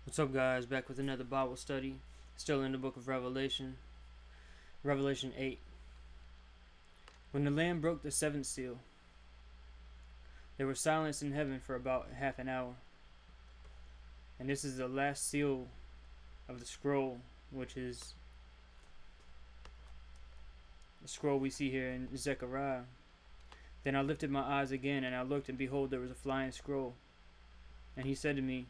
What's up, guys? Back with another Bible study. Still in the book of Revelation. Revelation 8. When the Lamb broke the seventh seal, there was silence in heaven for about half an hour. And this is the last seal of the scroll, which is the scroll we see here in Zechariah. Then I lifted my eyes again, and I looked, and behold, there was a flying scroll. And he said to me,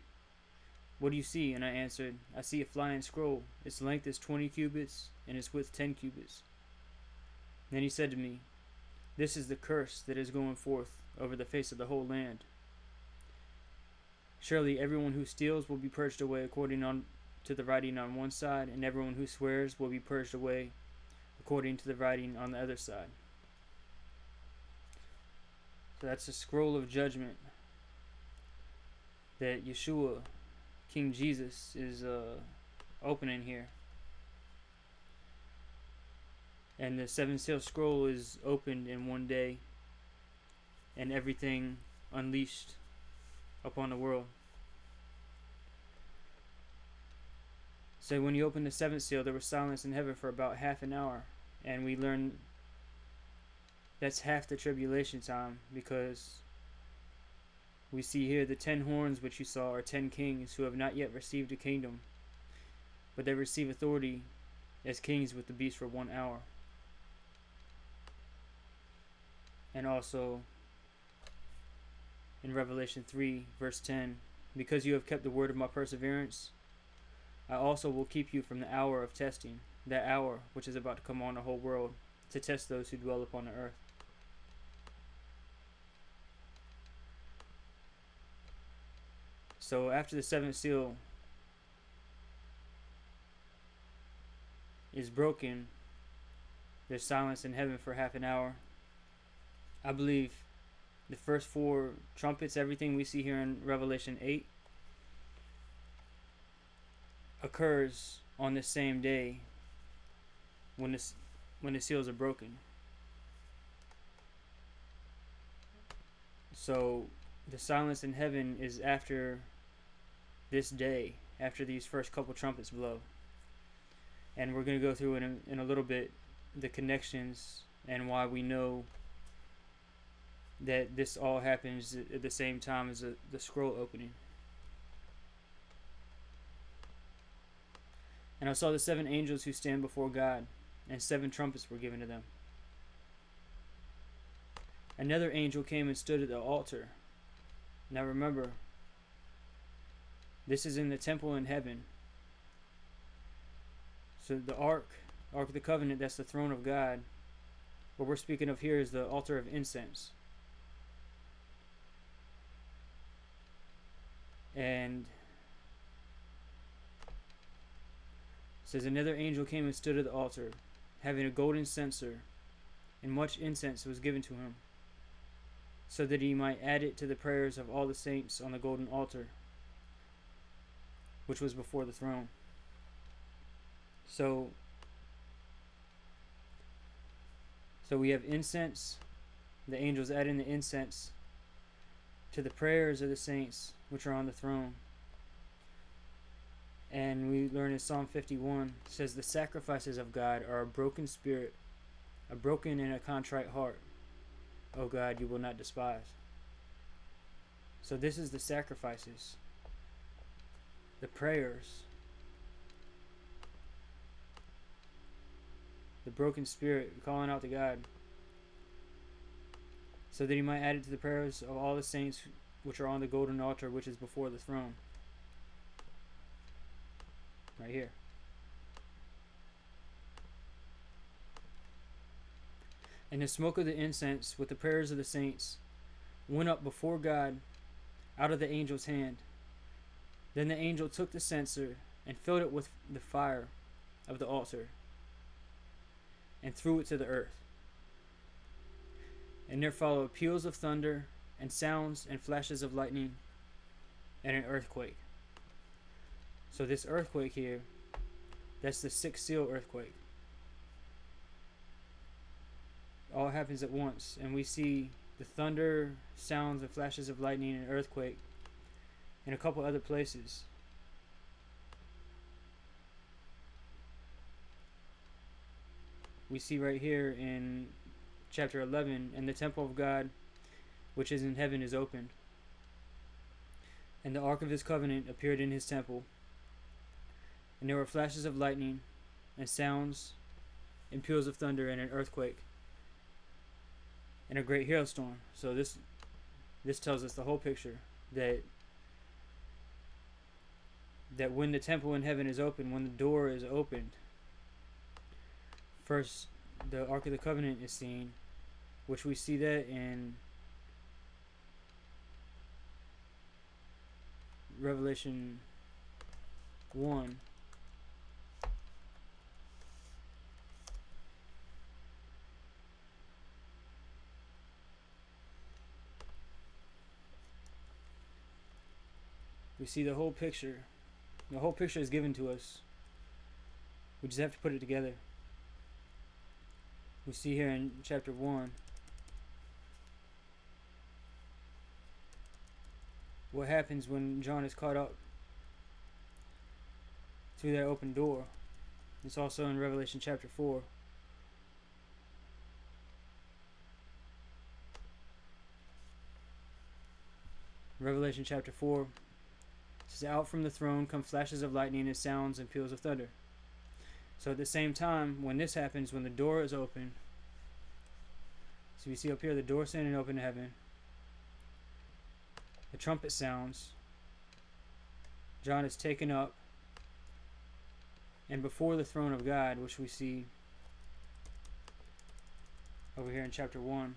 "What do you see?" And I answered, "I see a flying scroll. Its length is 20 cubits, and its width 10 cubits. Then he said to me, "This is the curse that is going forth over the face of the whole land. Surely everyone who steals will be purged away according to the writing on one side, and everyone who swears will be purged away according to the writing on the other side." So that's a scroll of judgment that Yeshua, King Jesus, is opening here. And the seven seal scroll is opened in one day, and everything unleashed upon the world. So when you open the seventh seal, there was silence in heaven for about half an hour, and we learn that's half the tribulation time, because we see here the 10 horns which you saw are 10 kings who have not yet received a kingdom, but they receive authority as kings with the beast for 1 hour. And also in Revelation 3 verse 10, "Because you have kept the word of my perseverance, I also will keep you from the hour of testing, that hour which is about to come on the whole world, to test those who dwell upon the earth." So after the seventh seal is broken, there's silence in heaven for half an hour. I believe the first four trumpets, everything we see here in Revelation 8, occurs on the same day when the seals are broken. So the silence in heaven is after this day, after these first couple trumpets blow. And we're going to go through in a little bit the connections and why we know that this all happens at the same time as the scroll opening. "And I saw the 7 angels who stand before God, and 7 trumpets were given to them. Another angel came and stood at the altar." Now remember, this is in the temple in heaven. So the Ark of the Covenant, that's the throne of God. What we're speaking of here is the altar of incense. And it says, "Another angel came and stood at the altar, having a golden censer, and much incense was given to him, so that he might add it to the prayers of all the saints on the golden altar, which was before the throne." So we have incense, the angels adding the incense to the prayers of the saints which are on the throne. And we learn in Psalm 51, it says, "The sacrifices of God are a broken spirit, a broken and a contrite heart. O God, you will not despise." So this is the sacrifices, the prayers, the broken spirit calling out to God, so that he might add it to the prayers of all the saints which are on the golden altar which is before the throne. Right here. "And the smoke of the incense with the prayers of the saints went up before God out of the angel's hand. Then the angel took the censer and filled it with the fire of the altar and threw it to the earth. And there followed peals of thunder and sounds and flashes of lightning and an earthquake." So this earthquake here, that's the 6th seal earthquake. All happens at once, and we see the thunder, sounds, and flashes of lightning and earthquake in a couple other places. we see right here in chapter 11, and the temple of God which is in heaven is opened, and the ark of his covenant appeared in his temple, and there were flashes of lightning, and sounds, and peals of thunder, and an earthquake, and a great hailstorm. So this tells us the whole picture that when the temple in heaven is open, when the door is opened, first the Ark of the Covenant is seen, which we see that in Revelation 1. We see the whole picture. The whole picture is given to us. We just have to put it together. We see here in chapter 1 what happens when John is caught up through that open door. It's also in Revelation chapter 4. Revelation chapter 4 says, "Out from the throne come flashes of lightning and sounds and peals of thunder." So at the same time, when this happens, when the door is open, so we see up here the door standing open in heaven, the trumpet sounds, John is taken up, and before the throne of God, which we see over here in chapter 1,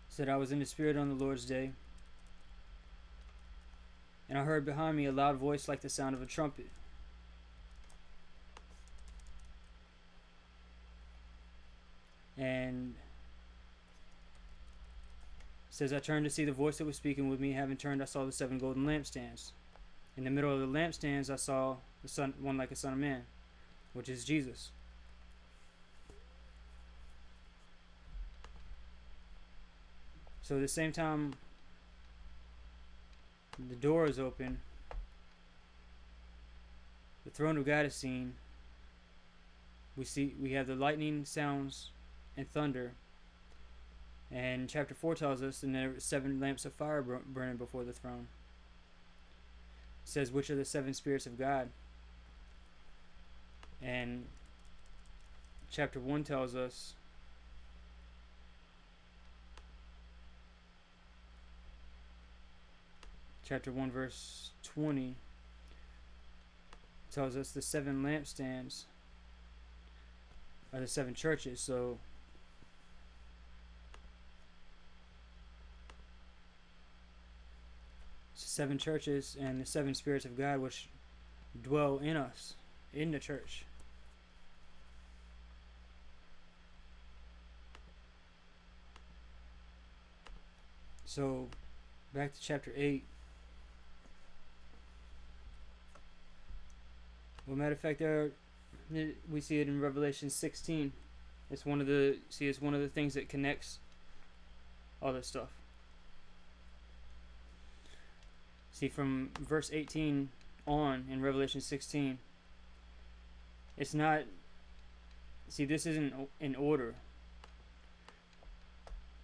said, "I was in the Spirit on the Lord's day, and I heard behind me a loud voice like the sound of a trumpet. And says, I turned to see the voice that was speaking with me. Having turned, I saw the 7 golden lampstands. In the middle of the lampstands, I saw the son, one like a son of man, which is Jesus. So at the same time the door is open, the throne of God is seen. We have the lightning sounds and thunder. And chapter 4 tells us, and there were 7 lamps of fire burning before the throne. It says, which are the 7 spirits of God. And chapter 1 tells us, chapter 1 verse 20 tells us the 7 lampstands are the 7 churches. So it's 7 churches and the 7 spirits of God which dwell in us, in the church. So back to chapter 8. Well, matter of fact, we see it in Revelation 16. It's one of the things that connects all this stuff. See, from verse 18 on in Revelation 16, it's not. See, this isn't in order.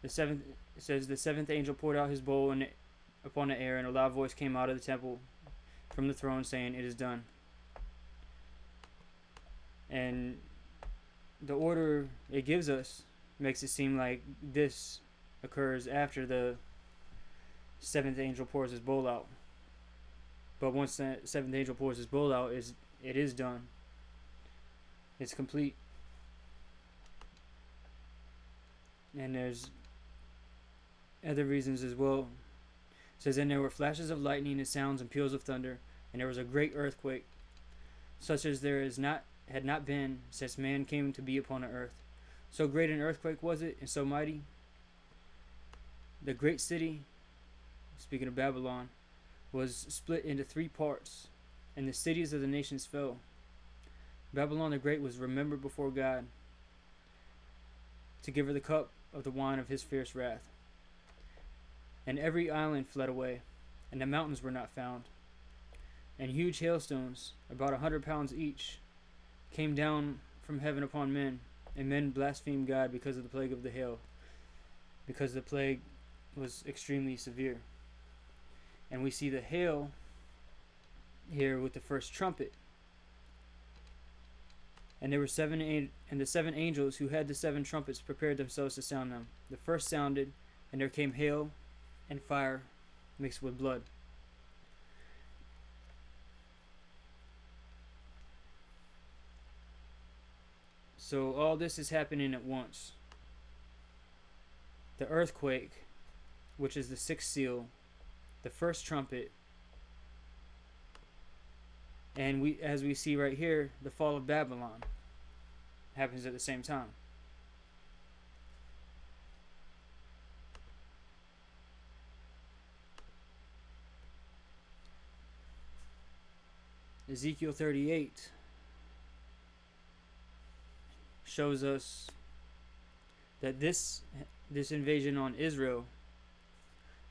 It says the 7th angel poured out his bowl upon the air, and a loud voice came out of the temple from the throne, saying, "It is done." And the order it gives us makes it seem like this occurs after the 7th angel pours his bowl out. But once the 7th angel pours his bowl out, it is done. It's complete. And there's other reasons as well. It says, and there were flashes of lightning and sounds and peals of thunder, and there was a great earthquake, such as there had not been since man came to be upon the earth. So great an earthquake was it, and so mighty. The great city, speaking of Babylon, was split into 3 parts, and the cities of the nations fell. Babylon the Great was remembered before God to give her the cup of the wine of his fierce wrath. And every island fled away, and the mountains were not found. and huge hailstones, about 100 pounds each, came down from heaven upon men, and men blasphemed God because of the plague of the hail, because the plague was extremely severe. And we see the hail here with the first trumpet. And there were the 7 angels who had the 7 trumpets prepared themselves to sound them. The first sounded, and there came hail and fire mixed with blood. So all this is happening at once. The earthquake, which is the 6th seal, the first trumpet, and as we see right here, the fall of Babylon happens at the same time. Ezekiel 38 shows us that this invasion on Israel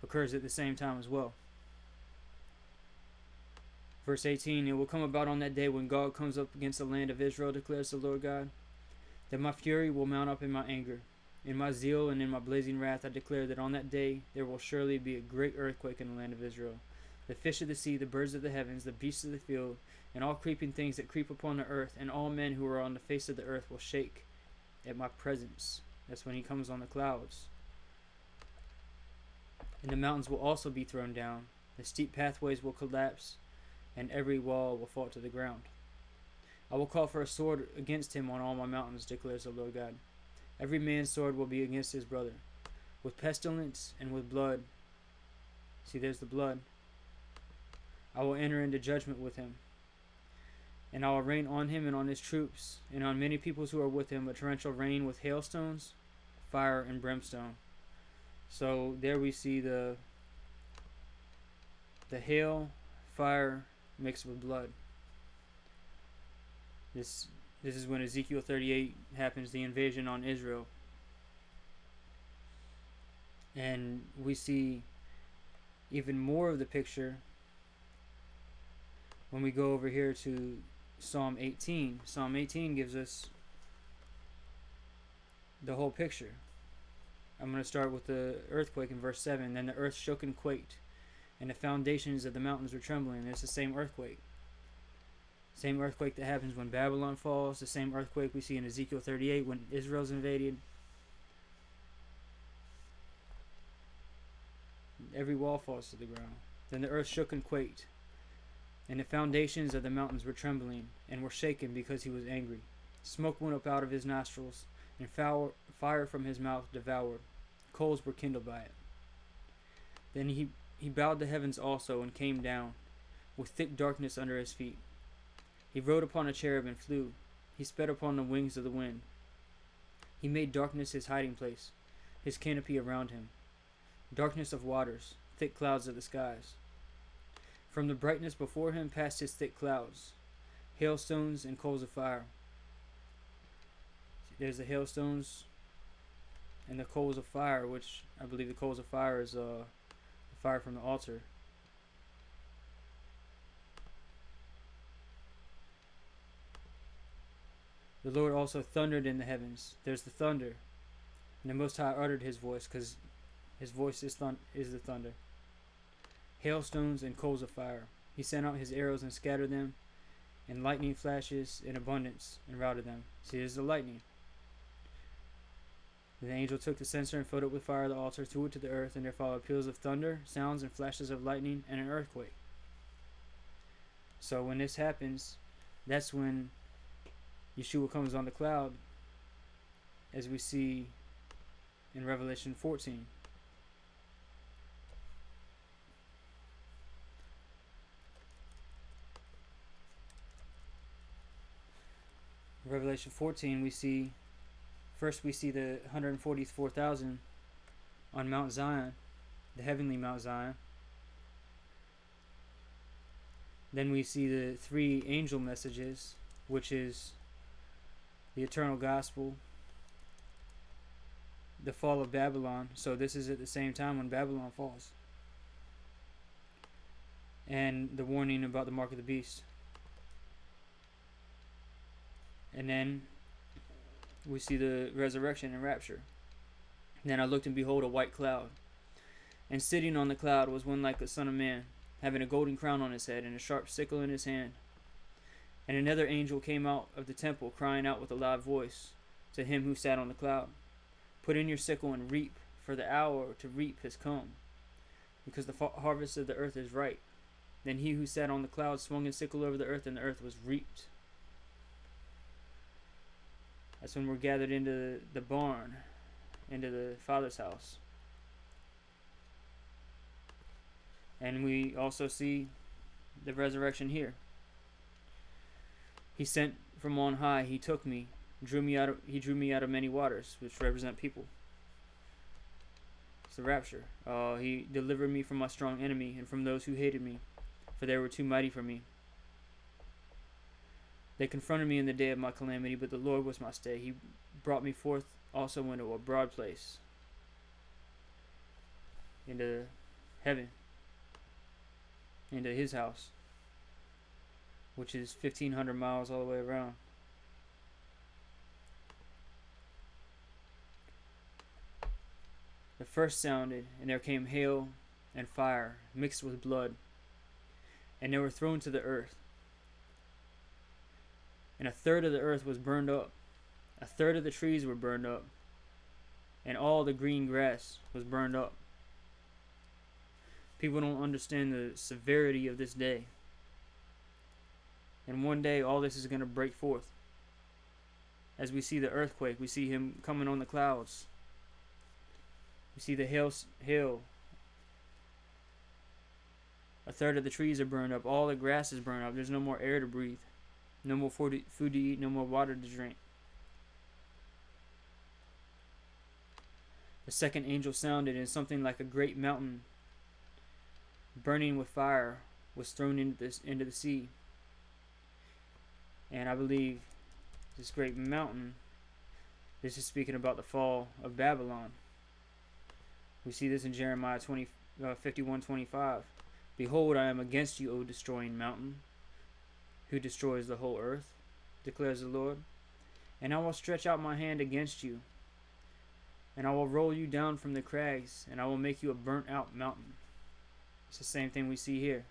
occurs at the same time as well. Verse 18, it will come about on that day when God comes up against the land of Israel, declares the Lord God, that my fury will mount up in my anger. In my zeal and in my blazing wrath I declare that on that day there will surely be a great earthquake in the land of Israel. The fish of the sea, the birds of the heavens, the beasts of the field, and all creeping things that creep upon the earth, and all men who are on the face of the earth will shake at my presence. That's when he comes on the clouds. And the mountains will also be thrown down. The steep pathways will collapse, and every wall will fall to the ground. I will call for a sword against him on all my mountains, declares the Lord God. Every man's sword will be against his brother, with pestilence and with blood. See, there's the blood. I will enter into judgment with him, and I will rain on him and on his troops, and on many peoples who are with him, a torrential rain with hailstones, fire, and brimstone. So there we see the hail, fire mixed with blood. This is when Ezekiel 38 happens, the invasion on Israel. And we see even more of the picture when we go over here to Psalm 18. Psalm 18 gives us the whole picture. I'm going to start with the earthquake in verse 7. Then the earth shook and quaked, and the foundations of the mountains were trembling. It's the same earthquake. Same earthquake that happens when Babylon falls. The same earthquake we see in Ezekiel 38 when Israel's invaded. Every wall falls to the ground. Then the earth shook and quaked, and the foundations of the mountains were trembling and were shaken because he was angry. Smoke went up out of his nostrils, and fire from his mouth devoured. Coals were kindled by it. Then he bowed the heavens also and came down, with thick darkness under his feet. He rode upon a cherub and flew. He sped upon the wings of the wind. He made darkness his hiding place, his canopy around him. Darkness of waters, thick clouds of the skies. From the brightness before him passed his thick clouds, hailstones and coals of fire. There's the hailstones and the coals of fire, which I believe the coals of fire is the fire from the altar. The Lord also thundered in the heavens. There's the thunder. And the Most High uttered his voice, because his voice is the thunder. Hailstones and coals of fire. He sent out his arrows and scattered them, and lightning flashes in abundance and routed them. See, there's the lightning. The angel took the censer and filled it with fire of the altar, threw it to the earth, and there followed peals of thunder, sounds and flashes of lightning, and an earthquake. So when this happens, that's when Yeshua comes on the cloud, as we see in Revelation 14. Revelation 14, we see the 144,000 on Mount Zion, the heavenly Mount Zion. Then we see the 3 angel messages, which is the eternal gospel, the fall of Babylon. So this is at the same time when Babylon falls. and the warning about the mark of the beast. And then we see the resurrection and rapture. Then I looked, and behold, a white cloud. And sitting on the cloud was one like the Son of Man, having a golden crown on his head and a sharp sickle in his hand. And another angel came out of the temple, crying out with a loud voice to him who sat on the cloud, Put in your sickle and reap, for the hour to reap has come, because the harvest of the earth is ripe. Then he who sat on the cloud swung his sickle over the earth, and the earth was reaped. That's when we're gathered into the barn, into the Father's house. And we also see the resurrection here. He sent from on high, he took me, he drew me out of many waters, which represent people. It's the rapture. He delivered me from my strong enemy and from those who hated me, for they were too mighty for me. They confronted me in the day of my calamity, but the Lord was my stay. He brought me forth also into a broad place, into heaven, into his house, which is 1,500 miles all the way around. The first sounded, and there came hail and fire mixed with blood, and they were thrown to the earth. And a third of the earth was burned up, a third of the trees were burned up, and all the green grass was burned up. People don't understand the severity of this day. And one day all this is going to break forth. As we see the earthquake, we see him coming on the clouds. We see the hail. A third of the trees are burned up. All the grass is burned up. There's no more air to breathe. No more food to eat. No more water to drink. The second angel sounded, and something like a great mountain burning with fire was thrown into the sea. And I believe this great mountain, this is speaking about the fall of Babylon. We see this in Jeremiah 51:25. Behold, I am against you, O destroying mountain, who destroys the whole earth, declares the Lord. And I will stretch out my hand against you, and I will roll you down from the crags, and I will make you a burnt out mountain. It's the same thing we see here.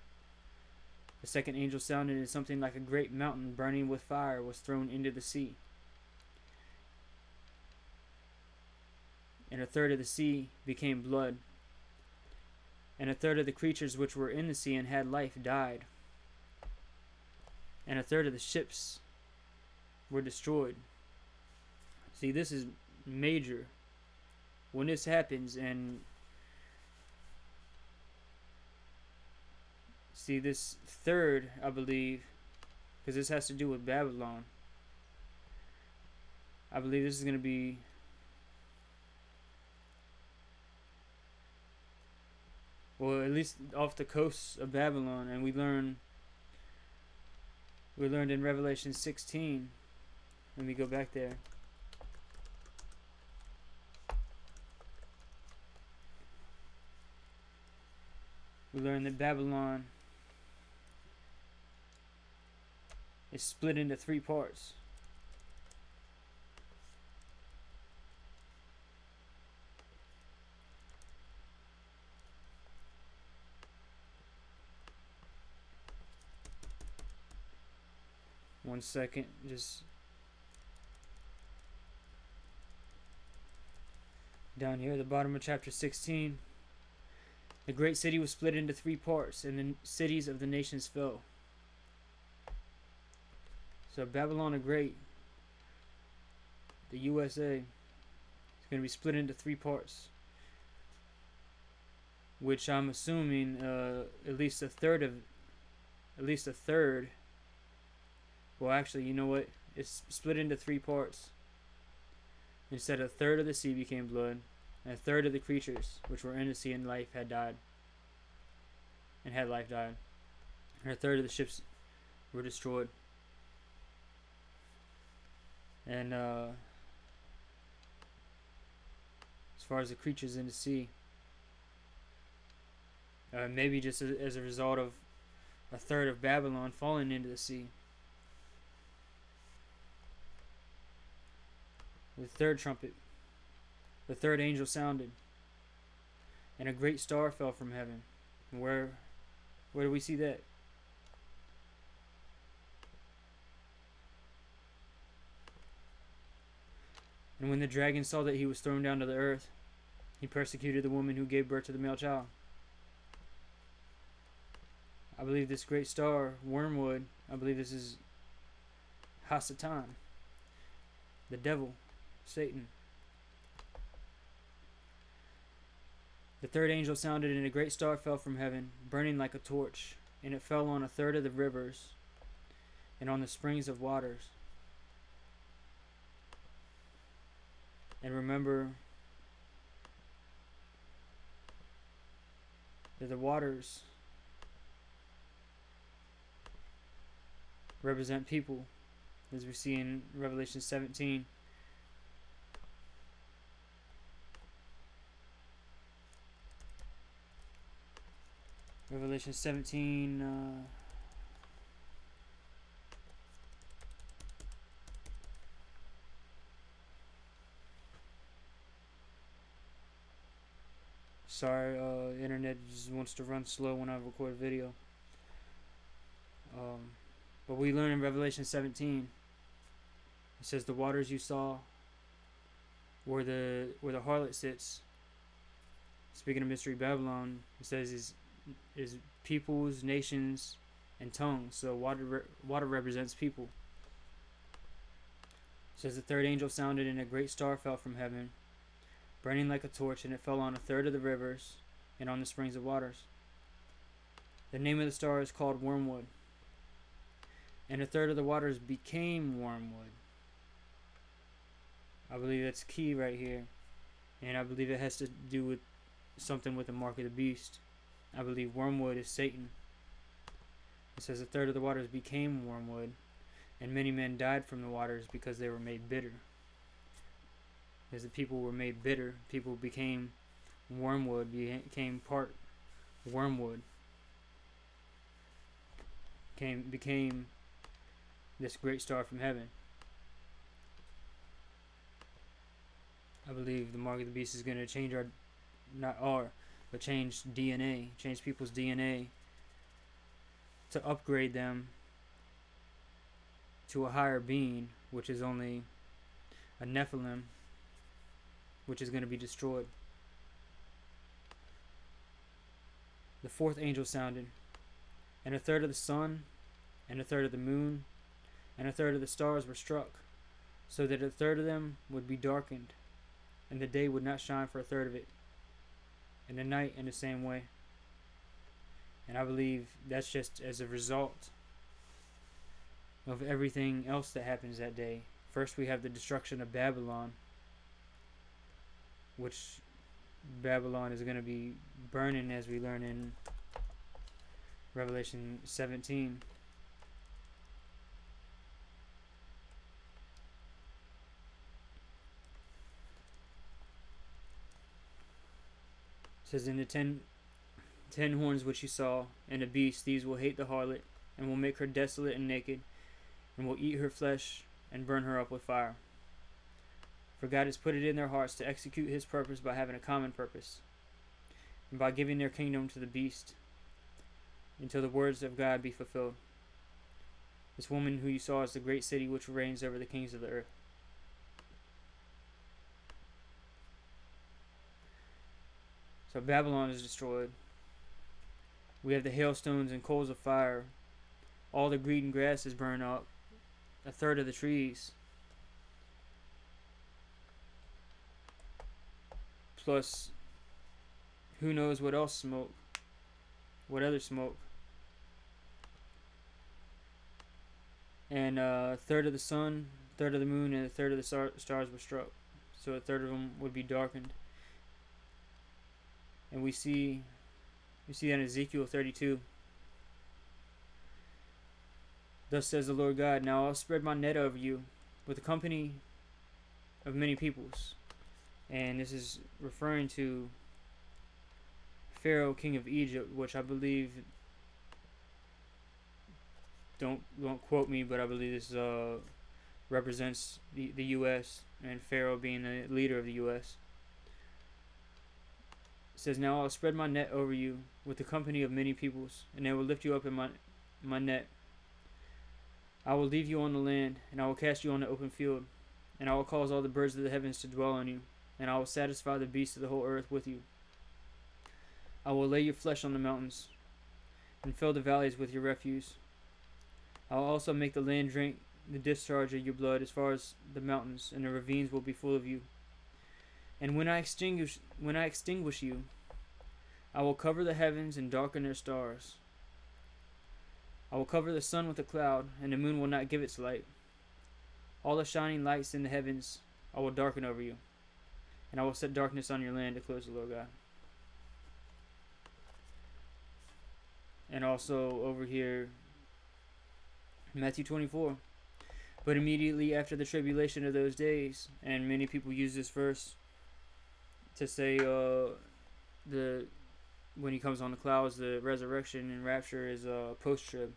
The second angel sounded, and something like a great mountain burning with fire was thrown into the sea. And a third of the sea became blood. And a third of the creatures which were in the sea and had life died. And a third of the ships were destroyed. See, this is major. When this happens, and see this third, I believe, because this has to do with Babylon. I believe this is going to be at least off the coast of Babylon, and we learned in Revelation 16. Let me go back there. We learned that Babylon is split into 3 parts. One second, just down here at the bottom of chapter 16. The great city was split into 3 parts, and the cities of the nations fell. So Babylon the Great, the USA, is going to be split into 3 parts, which I'm assuming at least a third. Well, actually, you know what? It's split into 3 parts. Instead, a third of the sea became blood, and a third of the creatures which were in the sea and life had died. And had life died. And a third of the ships were destroyed. And as far as the creatures in the sea, maybe just as a result of a third of Babylon falling into the sea. The third trumpet, the third angel sounded, and a great star fell from heaven. Where do we see that? And when the dragon saw that he was thrown down to the earth, he persecuted the woman who gave birth to the male child. I believe this great star, wormwood, I believe this is Hasatan, the devil, Satan. The third angel sounded, and a great star fell from heaven, burning like a torch, and it fell on a third of the rivers and on the springs of waters. And remember that the waters represent people, as we see in Revelation 17. Revelation 17, sorry, internet just wants to run slow when I record a video. But we learn in Revelation 17, it says the waters you saw where the harlot sits. Speaking of Mystery Babylon, it says is peoples, nations, and tongues. So water represents people. It says the third angel sounded, and a great star fell from heaven, burning like a torch, and it fell on a third of the rivers and on the springs of waters. The name of the star is called Wormwood, and a third of the waters became wormwood. I believe that's key right here, and I believe it has to do with something with the mark of the beast. I believe wormwood is Satan. It says a third of the waters became wormwood, and many men died from the waters because they were made bitter. As the people were made bitter, people became wormwood, became part wormwood, became this great star from heaven. I believe the mark of the beast is going to change but change DNA, change people's DNA to upgrade them to a higher being, which is only a Nephilim, which is going to be destroyed. The fourth angel sounded, and a third of the sun, and a third of the moon, and a third of the stars were struck, so that a third of them would be darkened, and the day would not shine for a third of it, and the night in the same way. And I believe that's just as a result of everything else that happens that day. First, we have the destruction of Babylon, which Babylon is going to be burning, as we learn in Revelation 17. It says, in the ten horns which you saw, and the beast, these will hate the harlot, and will make her desolate and naked, and will eat her flesh, and burn her up with fire. For God has put it in their hearts to execute his purpose by having a common purpose, and by giving their kingdom to the beast, until the words of God be fulfilled. This woman who you saw is the great city which reigns over the kings of the earth. So Babylon is destroyed. We have the hailstones and coals of fire. All the green grass is burned up. A third of the trees. Plus, who knows what else smoke. What other smoke. And a third of the sun, a third of the moon, and a third of the stars were struck. So a third of them would be darkened. And we see that in Ezekiel 32. Thus says the Lord God, now I'll spread my net over you with a company of many peoples. And this is referring to Pharaoh, king of Egypt, which I believe don't quote me, but I believe this represents the U.S. and Pharaoh being the leader of the U.S. It says, "Now I will spread my net over you with the company of many peoples, and they will lift you up in my net. I will leave you on the land, and I will cast you on the open field, and I will cause all the birds of the heavens to dwell on you, and I will satisfy the beasts of the whole earth with you. I will lay your flesh on the mountains, and fill the valleys with your refuse. I will also make the land drink the discharge of your blood as far as the mountains, and the ravines will be full of you. And when I extinguish you, I will cover the heavens and darken their stars. I will cover the sun with a cloud, and the moon will not give its light. All the shining lights in the heavens I will darken over you, and I will set darkness on your land, declares the Lord God." And also over here, Matthew 24. "But immediately after the tribulation of those days," and many people use this verse to say the when he comes on the clouds, the resurrection and rapture is post-trib.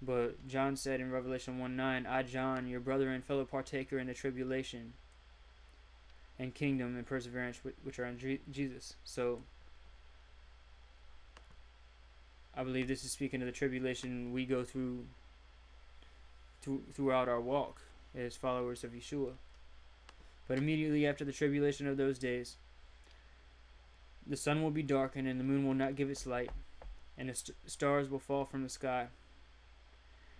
But John said in Revelation 1:9, "I, John, your brother and fellow partaker in the tribulation and kingdom and perseverance which are in Jesus." So I believe this is speaking of the tribulation we go throughout our walk as followers of Yeshua. "But immediately after the tribulation of those days, the sun will be darkened, and the moon will not give its light, and the stars will fall from the sky,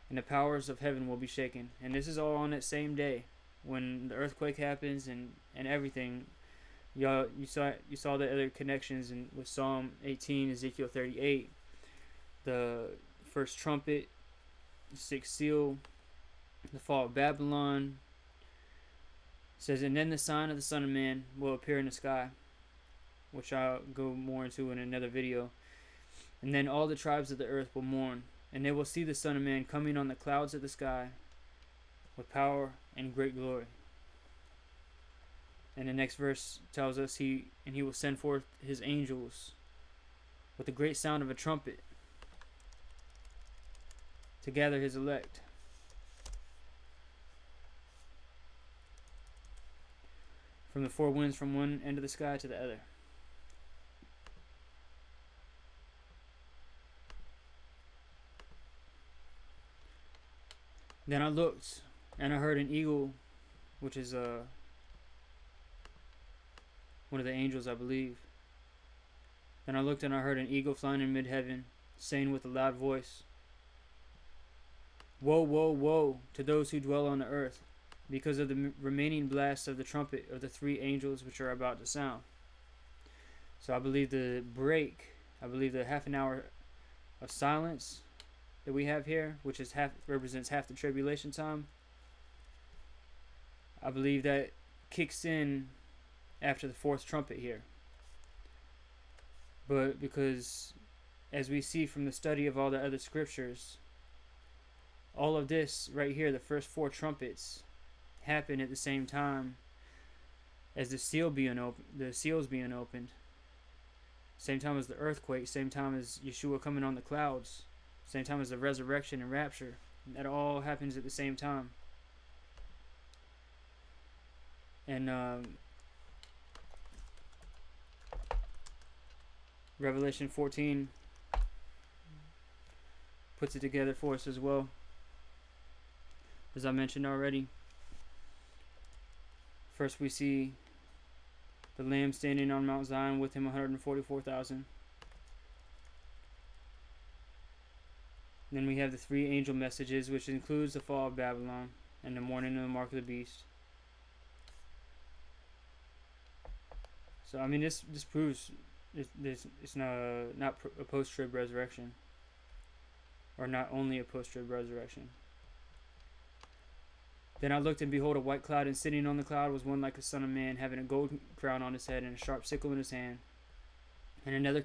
and the powers of heaven will be shaken." And this is all on that same day when the earthquake happens and everything. You saw the other connections with Psalm 18, Ezekiel 38, the first trumpet, the sixth seal, the fall of Babylon. It says, "And then the sign of the Son of Man will appear in the sky," which I'll go more into in another video. "And then all the tribes of the earth will mourn, and they will see the Son of Man coming on the clouds of the sky with power and great glory." And the next verse tells us he will send forth his angels with the great sound of a trumpet to gather his elect. From the four winds, from one end of the sky to the other. "Then I looked, and I heard an eagle," which is one of the angels, I believe. "Then I looked, and I heard an eagle flying in mid-heaven, saying with a loud voice, 'Woe, woe, woe to those who dwell on the earth, because of the remaining blast of the trumpet of the three angels which are about to sound.'" So I believe the half an hour of silence that we have here, which represents half the tribulation time, I believe that kicks in after the fourth trumpet here. But because, as we see from the study of all the other scriptures, all of this right here, the first four trumpets, happen at the same time as the seals being opened, same time as the earthquake, same time as Yeshua coming on the clouds, same time as the resurrection and rapture. That all happens at the same time. And Revelation 14 puts it together for us as well, as I mentioned already. First we see the Lamb standing on Mount Zion, with him 144,000. Then we have the three angel messages, which includes the fall of Babylon and the mourning of the mark of the beast. So I mean, this proves it's not a post-trib resurrection, or not only a post-trib resurrection. Then I looked, and behold, a white cloud, and sitting on the cloud was one like a son of man, having a gold crown on his head and a sharp sickle in his hand. And another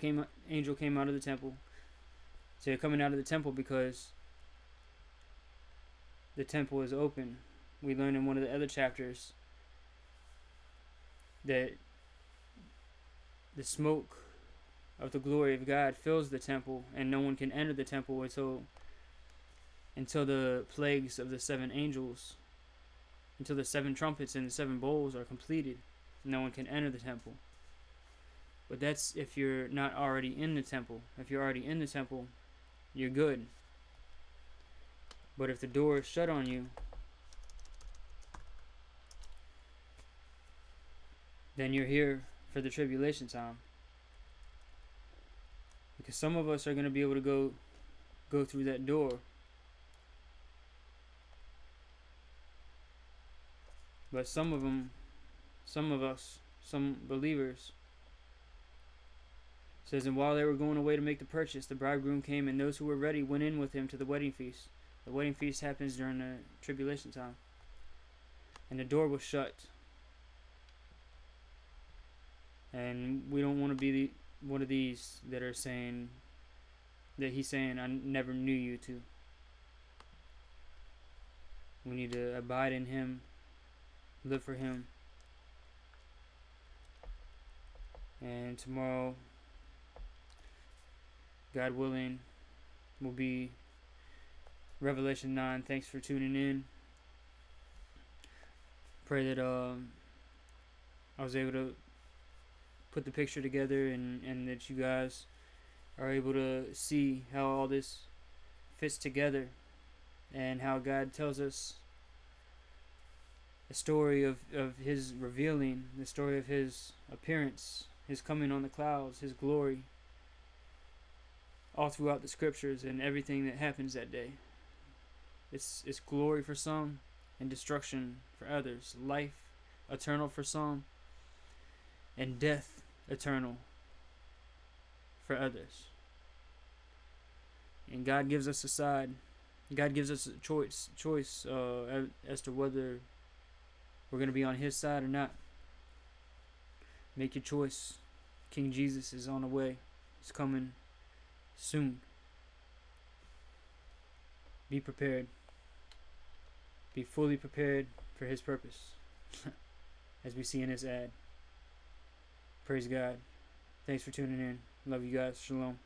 angel came out of the temple. So they're coming out of the temple because the temple is open. We learned in one of the other chapters that the smoke of the glory of God fills the temple, and no one can enter the temple until until the plagues of the 7 angels, until the 7 trumpets and the 7 bowls are completed. No one can enter the temple. But that's if you're not already in the temple. If you're already in the temple, you're good. But if the door is shut on you, then you're here for the tribulation time. Because some of us are going to be able to go through that door. But some believers, says, and while they were going away to make the purchase, the bridegroom came, and those who were ready went in with him to the wedding feast. The wedding feast happens during the tribulation time. And the door was shut. And we don't want to be one of these that are saying, that he's saying, I never knew you to. We need to abide in him, live for him. And tomorrow, God willing, will be Revelation 9. Thanks for tuning in. Pray that I was able to put the picture together, and that you guys are able to see how all this fits together, and how God tells us the story of his revealing, the story of his appearance, his coming on the clouds, his glory, all throughout the scriptures and everything that happens that day. It's glory for some and destruction for others, life eternal for some and death eternal for others. And God gives us a side. God gives us a choice as to whether we're going to be on his side or not. Make your choice. King Jesus is on the way. He's coming soon. Be prepared. Be fully prepared for his purpose. As we see in this ad. Praise God. Thanks for tuning in. Love you guys. Shalom.